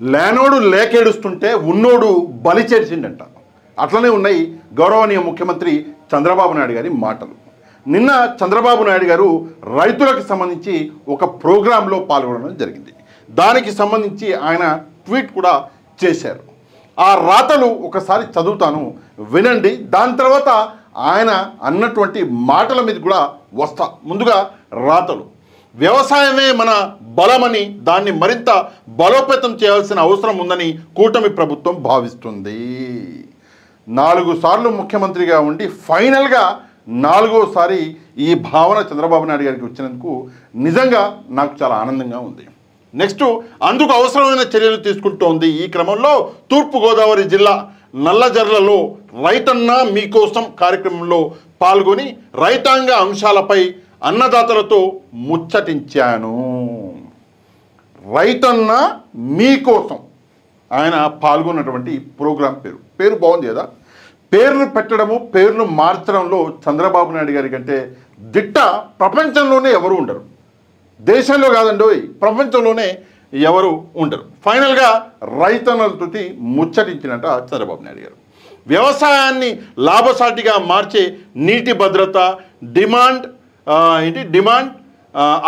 లేనోడు లేకేడుస్తుంటే ఉన్నోడు బలి చేసిండంట. అట్లనే ఉన్నాయి గౌరవనీయ ముఖ్యమంత్రి చంద్రబాబు నాయుడు గారి మాటలు. నిన్న చంద్రబాబు నాయుడు గారు రైతులకు సంబంధించి ఒక ప్రోగ్రాంలో పాల్గొనడం జరిగింది. దానికి సంబంధించి ఆయన ట్వీట్ కూడా చేశారు. ఆ రాతలు ఒకసారి చదువుతాను, వినండి. దాని తర్వాత ఆయన అన్నటువంటి మాటల మీద కూడా వస్తా. ముందుగా రాతలు. వ్యవసాయమే మన బలమని, దాన్ని మరింత బలోపేతం చేయాల్సిన అవసరం ఉందని కూటమి ప్రభుత్వం భావిస్తుంది. 4 సార్లు ముఖ్యమంత్రిగా ఉండి ఫైనల్గా 4వసారి ఈ భావన చంద్రబాబు నాయుడు గారికి వచ్చినందుకు నిజంగా నాకు చాలా ఆనందంగా ఉంది. నెక్స్ట్, అందుకు అవసరమైన చర్యలు తీసుకుంటోంది. ఈ క్రమంలో తూర్పుగోదావరి జిల్లా నల్లజర్లలో రైతన్న మీకోసం కార్యక్రమంలో పాల్గొని రైతాంగ అంశాలపై అన్నదాతలతో ముచ్చటించాను. రైతన్న మీకోసం ఆయన పాల్గొన్నటువంటి ప్రోగ్రాం పేరు బాగుంది కదా. పేర్లు పెట్టడము, పేర్లు మార్చడంలో చంద్రబాబు నాయుడు గారి కంటే దిట్ట ప్రపంచంలోనే ఎవరు ఉండరు. దేశంలో కాదండి, ప్రపంచంలోనే ఎవరు ఉండరు. ఫైనల్గా రైతన్నలతో ముచ్చటించినట్ట చంద్రబాబు నాయుడు గారు. వ్యవసాయాన్ని లాభసాటిగా మార్చే నీటి భద్రత, డిమాండ్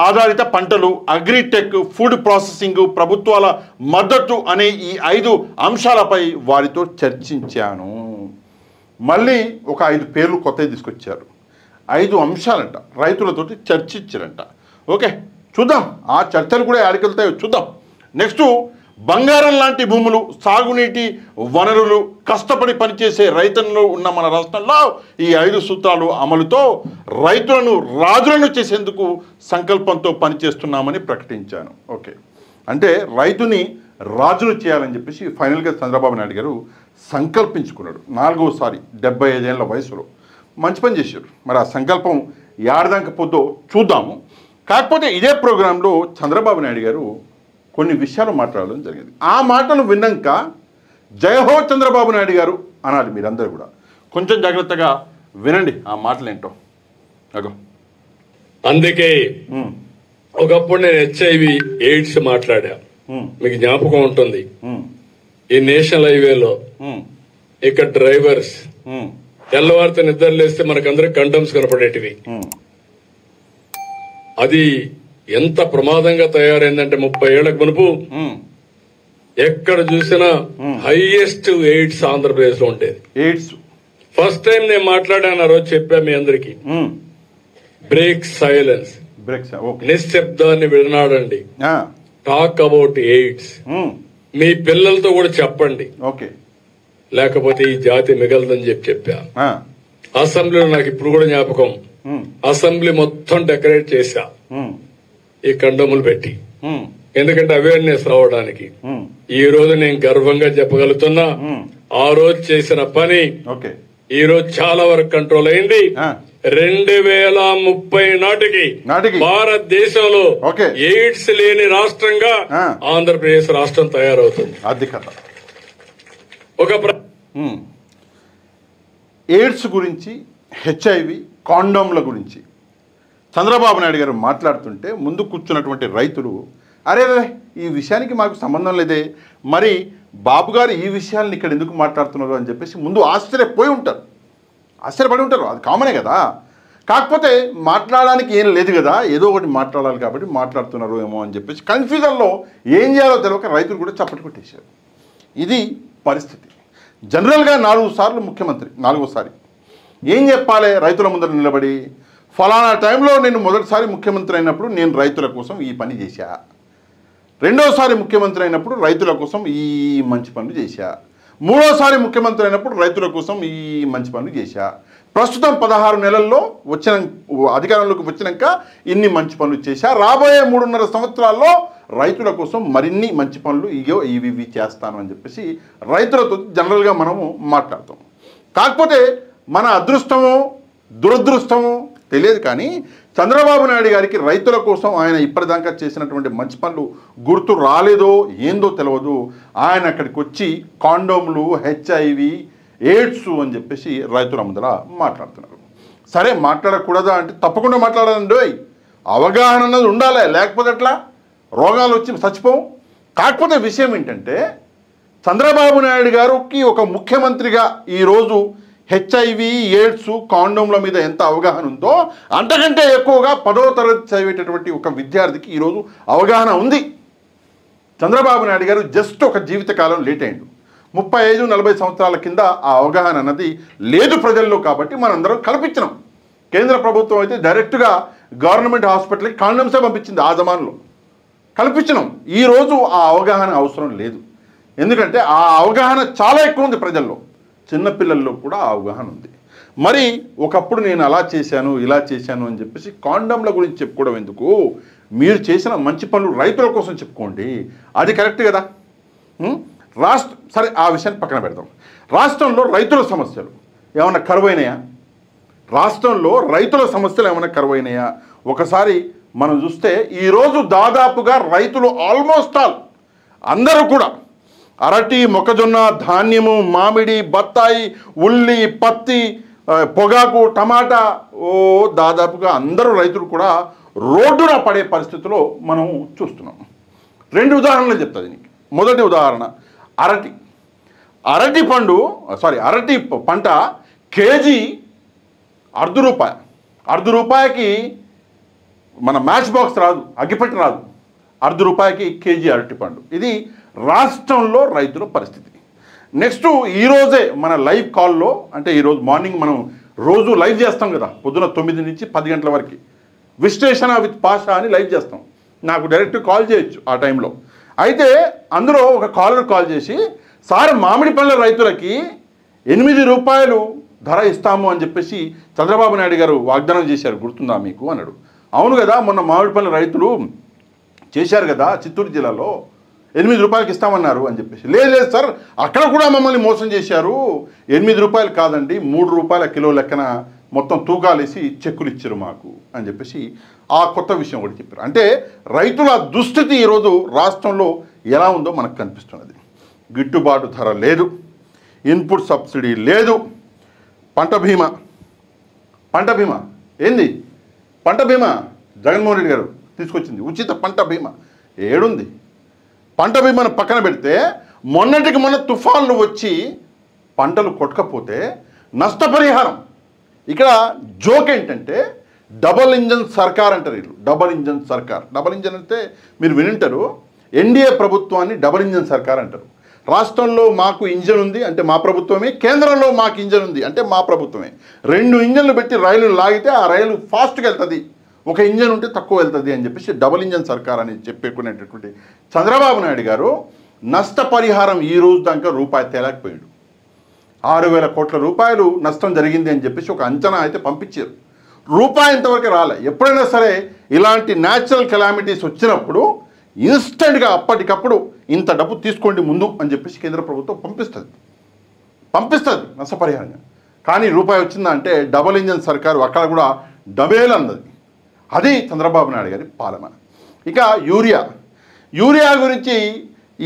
ఆధారిత పంటలు, అగ్రిటెక్, ఫుడ్ ప్రాసెసింగ్, ప్రభుత్వాల మద్దతు అనే ఈ 5 అంశాలపై వారితో చర్చించాను. మళ్ళీ ఒక 5 పేర్లు కొత్తవి తీసుకొచ్చారు. 5 అంశాలంట రైతులతోటి చర్చించారంట. ఓకే, చూద్దాం ఆ చర్చలు కూడా ఎక్కడికెళ్తాయో చూద్దాం. నెక్స్ట్, బంగారం లాంటి భూములు, సాగునీటి వనరులు, కష్టపడి పనిచేసే రైతులు ఉన్న మన రాష్ట్రంలో ఈ 5 సూత్రాలు అమలుతో రైతులను రాజులను చేసేందుకు సంకల్పంతో పనిచేస్తున్నామని ప్రకటించాను. ఓకే, అంటే రైతుని రాజును చేయాలని చెప్పేసి ఫైనల్గా చంద్రబాబు నాయుడు గారు సంకల్పించుకున్నాడు. 4వసారి 75 ఏళ్ల వయసులో మంచి పని చేశారు. మరి ఆ సంకల్పం ఏడదాకా పోద్దో చూద్దాము. కాకపోతే ఇదే ప్రోగ్రాంలో చంద్రబాబు నాయుడు గారు కొన్ని విషయాలు మాట్లాడడం జరిగింది. ఆ మాటలు విన్నాక జయహో చంద్రబాబు నాయుడు గారు అనాలి మీరందరూ కూడా. కొంచెం జాగ్రత్తగా వినండి ఆ మాటలు ఏంటో. అందుకే ఒకప్పుడు నేను HIV ఎయిడ్స్ మాట్లాడా, మీకు జ్ఞాపకం ఉంటుంది. ఈ నేషనల్ హైవేలో ఇక్కడ డ్రైవర్స్ తెల్లవారితో నిద్రలేస్తే మనకందరికి కండమ్స్ కనపడేటివి. అది ఎంత ప్రమాదంగా తయారైందంటే 30 ఏళ్లకు మునుపు ఎక్కడ చూసినా హైయెస్ట్ ఎయిడ్స్ ఆంధ్రప్రదేశ్ లో ఉండేది. ఎయిడ్స్ ఫస్ట్ టైం నేను మాట్లాడాను, ఆ రోజు చెప్పా మీ అందరికి. బ్రేక్ సైలెన్స్, నిశ్శబ్దాన్ని విడనాడండి. Talk about AIDS. మీ పిల్లలతో కూడా చెప్పండి, లేకపోతే ఈ జాతి మిగలదని చెప్పా. అసెంబ్లీలో నాకు ఇప్పుడు కూడా జ్ఞాపకం, అసెంబ్లీ మొత్తం డెకరేట్ చేశా ఈ కండములు పెట్టి, ఎందుకంటే అవేర్నెస్ రావడానికి. ఈ రోజు నేను గర్వంగా చెప్పగలుగుతున్నా, ఆ రోజు చేసిన పని ఈ రోజు చాలా వరకు కంట్రోల్ అయింది. 2030 నాటికి భారతదేశంలో ఎయిడ్స్ లేని రాష్ట్రంగా ఆంధ్రప్రదేశ్ రాష్ట్రం తయారవుతుంది. ఒక ఎయిడ్స్ గురించి, HIV, కాండోమ్ల గురించి చంద్రబాబు నాయుడు గారు మాట్లాడుతుంటే ముందు కూర్చున్నటువంటి రైతులు, అరే ఈ విషయానికి మాకు సంబంధం లేదే, మరి బాబు గారు ఈ విషయాలను ఇక్కడ ఎందుకు మాట్లాడుతున్నారు అని చెప్పేసి ముందు ఆశ్చర్యపడి ఉంటారు. అది కామనే కదా. కాకపోతే మాట్లాడడానికి ఏం లేదు కదా, ఏదో ఒకటి మాట్లాడాలి కాబట్టి మాట్లాడుతున్నారు ఏమో అని చెప్పేసి కన్ఫ్యూజన్లో ఏం చేయాలో తెలియక రైతులు కూడా చప్పటి కొట్టేశారు. ఇది పరిస్థితి. జనరల్గా 4 సార్లు ముఖ్యమంత్రి, 4వసారి ఏం చెప్పాలి రైతుల ముందర నిలబడి, ఫలానా టైంలో నేను మొదటిసారి ముఖ్యమంత్రి అయినప్పుడు నేను రైతుల కోసం ఈ పని చేశా, 2వసారి ముఖ్యమంత్రి అయినప్పుడు రైతుల కోసం ఈ మంచి పనులు చేశా, 3వసారి ముఖ్యమంత్రి అయినప్పుడు రైతుల కోసం ఈ మంచి పనులు చేశా, ప్రస్తుతం 16 నెలల్లో అధికారంలోకి వచ్చినాక ఇన్ని మంచి పనులు చేశా, రాబోయే 3.5 సంవత్సరాల్లో రైతుల కోసం మరిన్ని మంచి పనులు ఇవి చేస్తాను అని చెప్పేసి రైతులతో జనరల్గా మనము మాట్లాడతాం. కాకపోతే మన అదృష్టమో దురదృష్టమో తెలియదు కానీ చంద్రబాబు నాయుడు గారికి రైతుల కోసం ఆయన ఇప్పటిదాకా చేసినటువంటి మంచి పనులు గుర్తు రాలేదో ఏందో తెలియదు. ఆయన అక్కడికి వచ్చి కాండోమ్లు, HIV, ఎయిడ్స్ అని చెప్పేసి రైతుల ముందర మాట్లాడుతున్నారు. సరే, మాట్లాడకూడదా అంటే తప్పకుండా మాట్లాడాలండి. అవగాహన అన్నది ఉండాలి, లేకపోతే ఎట్లా రోగాలు వచ్చి చచ్చిపోవు. కాకపోతే విషయం ఏంటంటే చంద్రబాబు నాయుడు గారికి ఒక ముఖ్యమంత్రిగా ఈరోజు హెచ్ఐవి ఎయిడ్స్ కాండోమ్ల మీద ఎంత అవగాహన ఉందో అంతకంటే ఎక్కువగా 10వ తరగతి చదివేటటువంటి ఒక విద్యార్థికి ఈరోజు అవగాహన ఉంది. చంద్రబాబు నాయుడు గారు జస్ట్ ఒక జీవితకాలం లేట్ అయ్యిండు. 35-40 సంవత్సరాల కింద ఆ అవగాహన అన్నది లేదు ప్రజల్లో. కాబట్టి మనందరం కల్పించినాం. కేంద్ర ప్రభుత్వం అయితే డైరెక్ట్గా గవర్నమెంట్ హాస్పిటల్కి కాండమ్సే పంపించింది. ఆ జమాన్లో కల్పించినాం. ఈరోజు ఆ అవగాహన అవసరం లేదు. ఎందుకంటే ఆ అవగాహన చాలా ఎక్కువ ఉంది ప్రజల్లో. చిన్నపిల్లల్లో కూడా ఆ అవగాహన ఉంది. మరి ఒకప్పుడు నేను అలా చేశాను ఇలా చేశాను అని చెప్పేసి కాండమ్ల గురించి చెప్పుకోవడం ఎందుకు? మీరు చేసిన మంచి పనులు రైతుల కోసం చెప్పుకోండి. అది కరెక్ట్ కదా. సరే ఆ విషయాన్ని పక్కన పెడదాం. రాష్ట్రంలో రైతుల సమస్యలు ఏమైనా కరువైనాయా? రాష్ట్రంలో రైతుల సమస్యలు ఏమైనా కరువైనాయా? ఒకసారి మనం చూస్తే ఈరోజు దాదాపుగా రైతులు ఆల్మోస్ట్ ఆల్ అందరూ కూడా అరటి, మొక్కజొన్న, ధాన్యము, మామిడి, బత్తాయి, ఉల్లి, పత్తి, పొగాకు, టమాటా దాదాపుగా అందరూ రైతులు కూడా రోడ్డున పడే పరిస్థితిలో మనం చూస్తున్నాం. 2 ఉదాహరణలు చెప్తా దీనికి. మొదటి ఉదాహరణ అరటి పంట కేజీ ₹1.5 మన మ్యాచ్ బాక్స్ రాదు, అగ్గిపెట్టి రాదు. ₹1.5 కేజీ అరటిపండు. ఇది రాష్ట్రంలో రైతుల పరిస్థితి. నెక్స్ట్ ఈరోజే మన లైవ్ కాల్లో, అంటే ఈరోజు మార్నింగ్ మనం రోజు లైవ్ చేస్తాం కదా, పొద్దున 9 నుంచి 10 గంటల వరకు విశ్లేషణ విత్ పాషా అని లైవ్ చేస్తాం. నాకు డైరెక్ట్ కాల్ చేయొచ్చు ఆ టైంలో. అయితే అందులో ఒక కాలర్ కాల్ చేసి, సార్ మామిడి పళ్ళ రైతులకి ₹8 ధర ఇస్తాము అని చెప్పేసి చంద్రబాబు నాయుడు గారు వాగ్దానం చేశారు, గుర్తుందా మీకు అన్నాడు. అవును కదా, మొన్న మామిడి పళ్ళ రైతులు చేశారు కదా చిత్తూరు జిల్లాలో, ₹8 ఇస్తామన్నారు అని చెప్పేసి. లేదు సార్, అక్కడ కూడా మమ్మల్ని మోసం చేశారు. ₹8 కాదండి, ₹3 కిలో లెక్కన మొత్తం తూకాలేసి చెక్కులు ఇచ్చారు మాకు అని చెప్పేసి ఆ కొత్త విషయం ఒకటి చెప్పారు. అంటే రైతుల దుస్థితి ఈరోజు రాష్ట్రంలో ఎలా ఉందో మనకు కనిపిస్తున్నది. గిట్టుబాటు ధర లేదు, ఇన్పుట్ సబ్సిడీ లేదు, పంట బీమా ఏంది? పంట బీమా జగన్మోహన్ రెడ్డి గారు తీసుకొచ్చింది, ఉచిత పంట బీమా ఏడుంది? పంట బీమాను పక్కన పెడితే మొన్నటికి మొన్న తుఫాన్లు వచ్చి పంటలు కొట్టకపోతే నష్టపరిహారం. ఇక్కడ జోక్ ఏంటంటే డబల్ ఇంజన్ సర్కార్ అంటారు వీళ్ళు. డబల్ ఇంజన్ సర్కార్. డబల్ ఇంజన్ అంటే మీరు వినింటారు, ఎన్డీఏ ప్రభుత్వాన్ని డబల్ ఇంజన్ సర్కార్ అంటారు. రాష్ట్రంలో మాకు ఇంజన్ ఉంది అంటే మా ప్రభుత్వమే, కేంద్రంలో మాకు ఇంజన్ ఉంది అంటే మా ప్రభుత్వమే. 2 ఇంజన్లు పెట్టి రైలు లాగితే ఆ రైలు ఫాస్ట్గా వెళ్తుంది, ఒక ఇంజన్ ఉంటే తక్కువ వెళ్తుంది అని చెప్పేసి డబుల్ ఇంజన్ సర్కార్ అని చెప్పుకునేటటువంటి చంద్రబాబు నాయుడు గారు నష్టపరిహారం ఈ రోజు దాకా రూపాయి తేలేకపోయాడు. 6,000 కోట్ల రూపాయలు నష్టం జరిగింది అని చెప్పేసి ఒక అంచనా అయితే పంపించారు. రూపాయి ఇంతవరకు రాలే. ఎప్పుడైనా సరే ఇలాంటి న్యాచురల్ కెలామిటీస్ వచ్చినప్పుడు ఇన్స్టెంట్గా అప్పటికప్పుడు ఇంత డబ్బు తీసుకోండి ముందు అని చెప్పేసి కేంద్ర ప్రభుత్వం పంపిస్తుంది నష్టపరిహారంగా. కానీ రూపాయి వచ్చిందా అంటే డబల్ ఇంజన్ సర్కారు అక్కడ కూడా డబేల్ అన్నది. అది చంద్రబాబు నాయుడు గారి పాలన. ఇక యూరియా గురించి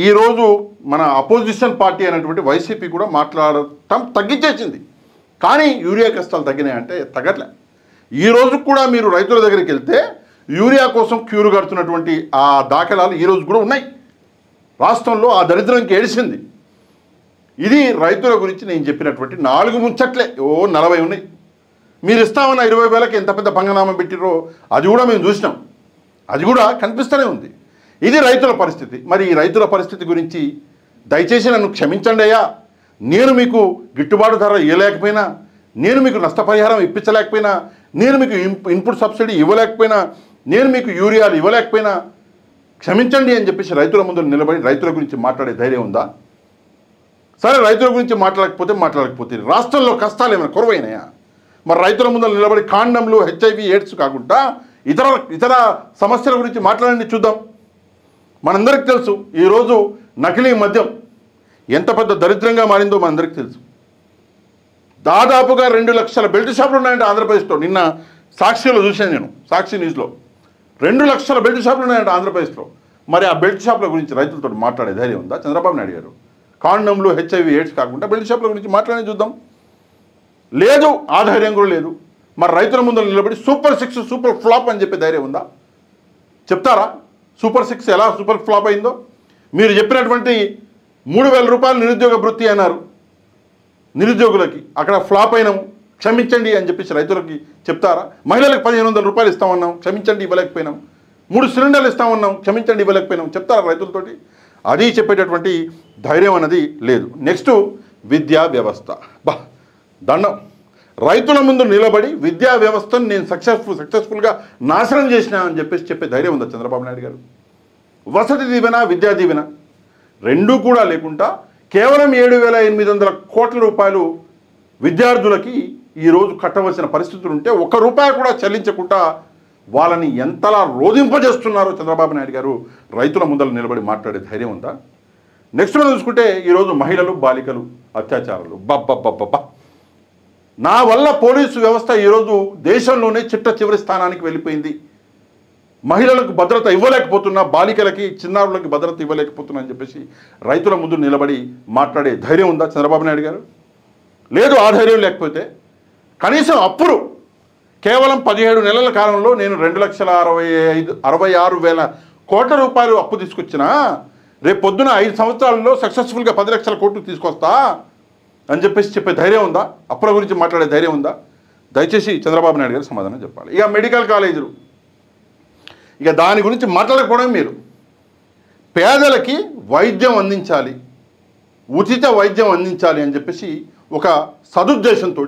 ఈరోజు మన అపోజిషన్ పార్టీ అయినటువంటి వైసీపీ కూడా మాట్లాడటం తగ్గించేసింది. కానీ యూరియా కష్టాలు తగ్గినాయంటే తగ్గట్లే. ఈరోజు కూడా మీరు రైతుల దగ్గరికి వెళ్తే యూరియా కోసం క్యూరు కడుతున్నటువంటి ఆ దాఖలాలు ఈరోజు కూడా ఉన్నాయి. రాష్ట్రంలో ఆ దరిద్రంకి ఏడిసింది. ఇది రైతుల గురించి నేను చెప్పినటువంటి 4 ముచ్చట్లే. 40 ఉన్నాయి. మీరు ఇస్తామన్న 20,000కి ఎంత పెద్ద పంగనామం పెట్టిరో అది కూడా మేము చూసినాం, అది కూడా కనిపిస్తూనే ఉంది. ఇది రైతుల పరిస్థితి. మరి ఈ రైతుల పరిస్థితి గురించి దయచేసి నన్ను క్షమించండి అయ్యా. నేను మీకు గిట్టుబాటు ధర ఇవ్వలేకపోయినా, నేను మీకు నష్టపరిహారం ఇప్పించలేకపోయినా, నేను మీకు ఇన్పుట్ సబ్సిడీ ఇవ్వలేకపోయినా, నేను మీకు యూరియాలు ఇవ్వలేకపోయినా క్షమించండి అని చెప్పేసి రైతుల ముందు నిలబడి రైతుల గురించి మాట్లాడే ధైర్యం ఉందా? సరే, రైతుల గురించి మాట్లాడకపోతే రాష్ట్రంలో కష్టాలు ఏమైనా కొరవైనాయా? మరి రైతుల ముందు నిలబడి కాండమ్లు, హెచ్ఐవి ఎయిడ్స్ కాకుండా ఇతర సమస్యల గురించి మాట్లాడండి, చూద్దాం. మనందరికీ తెలుసు ఈరోజు నకిలీ మద్యం ఎంత పెద్ద దరిద్రంగా మారిందో మనందరికీ తెలుసు. దాదాపుగా 2 లక్షల బెల్ట్ షాపులు ఉన్నాయంటే ఆంధ్రప్రదేశ్లో. నిన్న సాక్షిలో చూశాను నేను, సాక్షి న్యూస్లో 2 లక్షల బెల్ట్ షాపులు ఉన్నాయంటే ఆంధ్రప్రదేశ్లో. మరి ఆ బెల్ట్ షాపుల గురించి రైతులతో మాట్లాడే ధైర్యం ఉందా చంద్రబాబు నాయుడు గారు? కాండమ్లు, హెచ్ఐవి ఎయిడ్స్ కాకుండా బెల్ట్ షాపుల గురించి మాట్లాడే చూద్దాం. లేదు, ఆ ధైర్యం కూడా లేదు. మరి రైతుల ముందు నిలబడి సూపర్ 6 సూపర్ ఫ్లాప్ అని చెప్పే ధైర్యం ఉందా? చెప్తారా సూపర్ 6 ఎలా సూపర్ ఫ్లాప్ అయిందో? మీరు చెప్పినటువంటి 3,000 రూపాయలు నిరుద్యోగ భృతి అన్నారు నిరుద్యోగులకి, అక్కడ ఫ్లాప్ అయినాము క్షమించండి అని చెప్పేసి రైతులకి చెప్తారా? మహిళలకు 1,500 రూపాయలు ఇస్తామన్నాం, క్షమించండి ఇవ్వలేకపోయినాం. 3 సిలిండర్లు ఇస్తామన్నాం, క్షమించండి ఇవ్వలేకపోయినాం. చెప్తారా రైతులతోటి? అది చెప్పేటటువంటి ధైర్యం అన్నది లేదు. నెక్స్ట్ విద్యా వ్యవస్థ. దండం. రైతుల ముందు నిలబడి విద్యా వ్యవస్థను నేను సక్సెస్ఫుల్గా నాశనం చేసినా అని చెప్పేసి చెప్పే ధైర్యం ఉందా చంద్రబాబు నాయుడు గారు? వసతి దీవెన, విద్యా దీవెన రెండూ కూడా లేకుండా కేవలం 7,800 కోట్ల రూపాయలు విద్యార్థులకి ఈరోజు కట్టవలసిన పరిస్థితులు ఉంటే ₹1 కూడా చెల్లించకుండా వాళ్ళని ఎంతలా రోధింపజేస్తున్నారో చంద్రబాబు నాయుడు గారు రైతుల ముందర నిలబడి మాట్లాడే ధైర్యం ఉందా? నెక్స్ట్ మనం చూసుకుంటే ఈరోజు మహిళలు, బాలికలు అత్యాచారాలు. నా వల్ల పోలీసు వ్యవస్థ ఈరోజు దేశంలోనే చిట్ట చివరి స్థానానికి వెళ్ళిపోయింది. మహిళలకు భద్రత ఇవ్వలేకపోతున్నా, బాలికలకి, చిన్నారులకి భద్రత ఇవ్వలేకపోతున్నా అని చెప్పేసి రైతుల ముందు నిలబడి మాట్లాడే ధైర్యం ఉందా చంద్రబాబు నాయుడు గారు? లేదు. ఆ ధైర్యం లేకపోతే కనీసం అప్పుడు కేవలం 17 నెలల కాలంలో నేను 2,66,000 కోట్ల రూపాయలు అప్పు తీసుకొచ్చినా రేపు పొద్దున 5 సంవత్సరాల్లో సక్సెస్ఫుల్గా 10 లక్షల కోట్లు తీసుకొస్తా అని చెప్పేసి చెప్పే ధైర్యం ఉందా? అప్పుల గురించి మాట్లాడే ధైర్యం ఉందా? దయచేసి చంద్రబాబు నాయుడు గారు సమాధానం చెప్పాలి. ఇక మెడికల్ కాలేజీలు, ఇక దాని గురించి మాట్లాడకపోవడం మీరు. పేదలకి వైద్యం అందించాలి, ఉచిత వైద్యం అందించాలి అని చెప్పేసి ఒక సదుద్దేశంతో,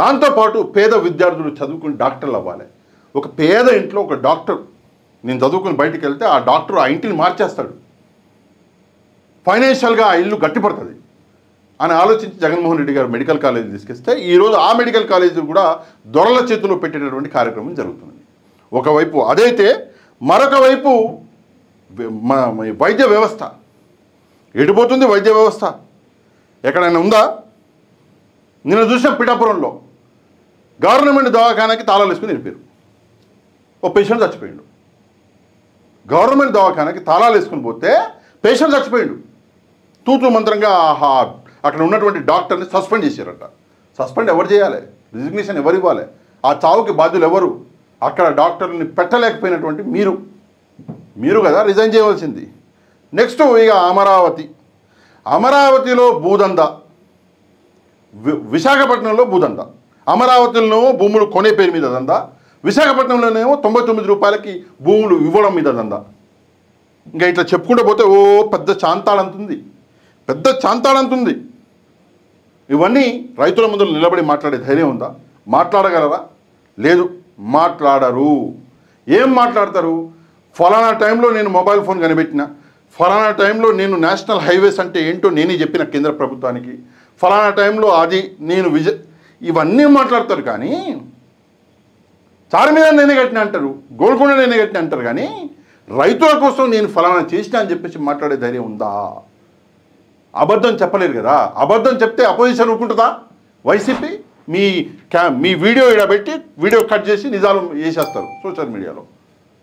దాంతోపాటు పేద విద్యార్థులు చదువుకుని డాక్టర్లు అవ్వాలి. ఒక పేద ఇంట్లో ఒక డాక్టర్ నేను చదువుకుని బయటికి వెళ్తే ఆ డాక్టర్ ఆ ఇంటిని మార్చేస్తాడు, ఫైనాన్షియల్గా ఆ ఇల్లు గట్టిపడుతుంది అని ఆలోచించి జగన్మోహన్ రెడ్డి గారు మెడికల్ కాలేజీ తీసుకొస్తే ఈరోజు ఆ మెడికల్ కాలేజీలు కూడా దొరల చేతిలో పెట్టేటటువంటి కార్యక్రమం జరుగుతుంది. ఒకవైపు అదైతే మరొక వైపు వైద్య వ్యవస్థ ఎడిపోతుంది. వైద్య వ్యవస్థ ఎక్కడైనా ఉందా? నిన్న చూసిన పిఠాపురంలో గవర్నమెంట్ దవాఖానాకి తాళాలు వేసుకుని వెళ్ళిపోయారు. ఓ పేషెంట్ చచ్చిపోయాడు. గవర్నమెంట్ దవాఖానాకి తాళాలు వేసుకుని పోతే పేషెంట్ చచ్చిపోయాడు. తూతూ మంత్రంగా అక్కడ ఉన్నటువంటి డాక్టర్ని సస్పెండ్ చేశారట. సస్పెండ్ ఎవరు చేయాలి? రిజిగ్నేషన్ ఎవరు ఇవ్వాలి? ఆ చావుకి బాధ్యులు ఎవరు? అక్కడ డాక్టర్ని పెట్టలేకపోయినటువంటి మీరు కదా రిజైన్ చేయవలసింది. నెక్స్ట్ ఇక అమరావతిలో భూదంద, విశాఖపట్నంలో భూదంద. అమరావతిలోనేమో భూములు కొనే పేరు మీద దంద, విశాఖపట్నంలోనేమో 99 రూపాయలకి భూములు ఇవ్వడం మీద దంద. ఇంకా ఇట్లా చెప్పుకుంటూ పోతే పెద్ద చాంతాడంతుంది. ఇవన్నీ రైతుల ముందు నిలబడి మాట్లాడే ధైర్యం ఉందా? మాట్లాడగలరా? లేదు, మాట్లాడరు. ఏం మాట్లాడతారు? ఫలానా టైంలో నేను మొబైల్ ఫోన్ కనిపెట్టిన, ఫలానా టైంలో నేను నేషనల్ హైవేస్ అంటే ఏంటో నేనే చెప్పిన కేంద్ర ప్రభుత్వానికి, ఫలానా టైంలో అది నేను ఇవన్నీ మాట్లాడతారు. కానీ చార్మినార్ నేనే కట్టిన అంటారు, గోల్కొండ నేనే కట్టిన అంటారు. కానీ రైతుల కోసం నేను ఫలానా చేసిన అని చెప్పేసి మాట్లాడే ధైర్యం ఉందా? అబద్ధం చెప్పలేరు కదా. అబద్ధం చెప్తే అపోజిషన్ ఊరుకుంటుందా? వైసీపీ మీ వీడియో ఇక్కడ పెట్టి వీడియో కట్ చేసి నిజాలు వేసేస్తారు సోషల్ మీడియాలో.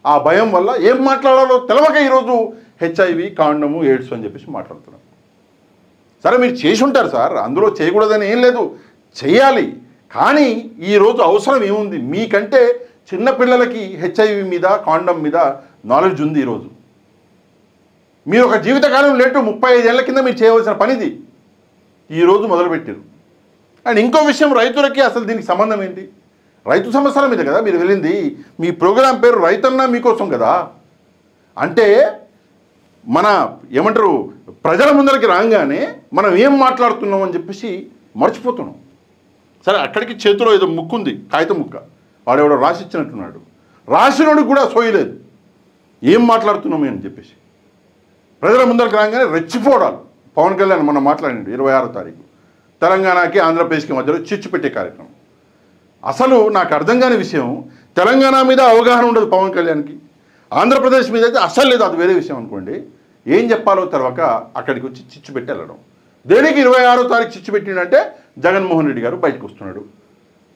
ఆ భయం వల్ల ఏం మాట్లాడాలో తెలవక ఈరోజు హెచ్ఐవి, కాండము, ఎయిడ్స్ అని చెప్పేసి మాట్లాడుతున్నారు. సరే మీరు చేసి ఉంటారు సార్, అందులో చేయకూడదని ఏం లేదు, చేయాలి. కానీ ఈరోజు అవసరం ఏముంది? మీకంటే చిన్నపిల్లలకి హెచ్ఐవి మీద, కాండం మీద నాలెడ్జ్ ఉంది. ఈరోజు మీరు ఒక జీవితకాలం లేటు 35 ఏళ్ల కింద మీరు చేయవలసిన పనిది ఈరోజు మొదలుపెట్టారు. అండ్ ఇంకో విషయం, రైతులకి అసలు దీనికి సంబంధం ఏంటి? రైతు సమస్యల మీద కదా మీరు వెళ్ళింది. మీ ప్రోగ్రాం పేరు రైతన్న మీకోసం కదా. అంటే మన ఏమంటారు, ప్రజల ముందరికి రాగానే మనం ఏం మాట్లాడుతున్నాం అని చెప్పేసి మర్చిపోతున్నాం. సరే, అక్కడికి చేతిలో ఏదో ముక్కుంది, కాగితం ముక్క, వాడెవడో రాసిచ్చినట్టున్నాడు. రాసినోడికి కూడా సోయలేదు ఏం మాట్లాడుతున్నామే అని చెప్పేసి. ప్రజల ముందరికి రాగానే రెచ్చిపోవడాలు. పవన్ కళ్యాణ్ మనం మాట్లాడిండు 26వ తారీఖు తెలంగాణకి ఆంధ్రప్రదేశ్కి మధ్యలో చిచ్చు పెట్టే కార్యక్రమం. అసలు నాకు అర్థం కాని విషయం, తెలంగాణ మీద అవగాహన ఉండదు పవన్ కళ్యాణ్కి, ఆంధ్రప్రదేశ్ మీద అయితే అస్సలు లేదు, అది వేరే విషయం అనుకోండి. ఏం చెప్పాలో తెలవక అక్కడికి వచ్చి చిచ్చు పెట్టి వెళ్ళడం. దేనికి 26వ తారీఖు చిచ్చు పెట్టిండంటే జగన్మోహన్ రెడ్డి గారు బయటకు వస్తున్నాడు,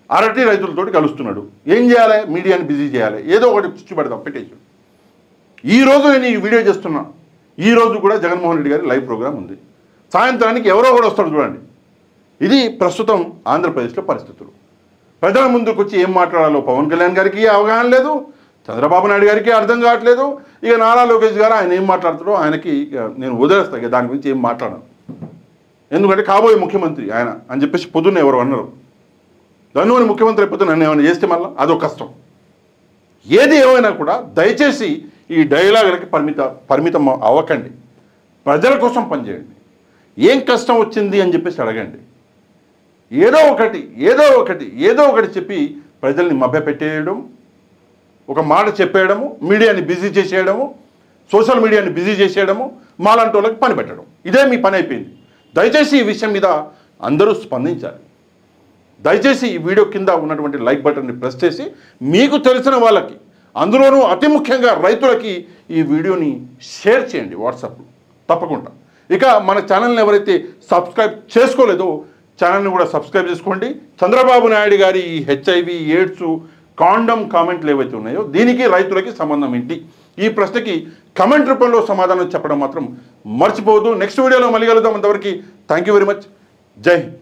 అరటి రైతులతోటి కలుస్తున్నాడు. ఏం చేయాలి? మీడియాని బిజీ చేయాలి, ఏదో ఒకటి చిచ్చు పెడదాం పెట్టేసి. ఈరోజు నేను ఈ వీడియో చేస్తున్నా, ఈరోజు కూడా జగన్మోహన్ రెడ్డి గారి లైవ్ ప్రోగ్రాం ఉంది. సాయంత్రానికి ఎవరో కూడా వస్తాడు చూడండి. ఇది ప్రస్తుతం ఆంధ్రప్రదేశ్లో పరిస్థితులు. ప్రజల ముందుకు వచ్చి ఏం మాట్లాడాలో పవన్ కళ్యాణ్ గారికి అవగాహన లేదు, చంద్రబాబు నాయుడు గారికి అర్థం కావట్లేదు. ఇక నారా లోకేష్ గారు ఆయన ఏం మాట్లాడుతారో ఆయనకి నేను వదిలేస్తాను, ఇక దాని గురించి ఏం మాట్లాడను. ఎందుకంటే కాబోయే ముఖ్యమంత్రి ఆయన అని చెప్పేసి పొద్దున్న ఎవరు అన్నారు. దాన్ని ముఖ్యమంత్రి అయిపోతే నన్ను ఏమైనా చేస్తే మళ్ళీ అదో కష్టం. ఏది ఏమైనా కూడా దయచేసి ఈ డైలాగులకి పరిమితం అవ్వకండి. ప్రజల కోసం పనిచేయండి. ఏం కష్టం వచ్చింది అని చెప్పేసి అడగండి. ఏదో ఒకటి చెప్పి ప్రజల్ని మభ్యపెట్టేయడం, ఒక మాట చెప్పేయడము, మీడియాని బిజీ చేసేయడము, సోషల్ మీడియాని బిజీ చేసేయడము, మాలాంటి వాళ్ళకి పని పెట్టడం, ఇదే మీ పని అయిపోయింది. దయచేసి ఈ విషయం మీద అందరూ స్పందించాలి. దయచేసి ఈ వీడియో కింద ఉన్నటువంటి లైక్ బటన్ని ప్రెస్ చేసి మీకు తెలిసిన వాళ్ళకి, అందులోనూ అతి ముఖ్యంగా రైతులకి ఈ వీడియోని షేర్ చేయండి వాట్సాప్లో తప్పకుండా. ఇక మన ఛానల్ని ఎవరైతే సబ్స్క్రైబ్ చేసుకోలేదో ఛానల్ని కూడా సబ్స్క్రైబ్ చేసుకోండి. చంద్రబాబు నాయుడు గారి ఈ HIV, ఎయిడ్స్, కాండమ్ కామెంట్లు ఏవైతే ఉన్నాయో దీనికి రైతులకి సంబంధం ఏంటి? ఈ ప్రశ్నకి కమెంట్ రూపంలో సమాధానం చెప్పడం మాత్రం మర్చిపోవద్దు. నెక్స్ట్ వీడియోలో మళ్ళీ కలుద్దాం. అంతవరకు థ్యాంక్ యూ వెరీ మచ్. జై హింద్.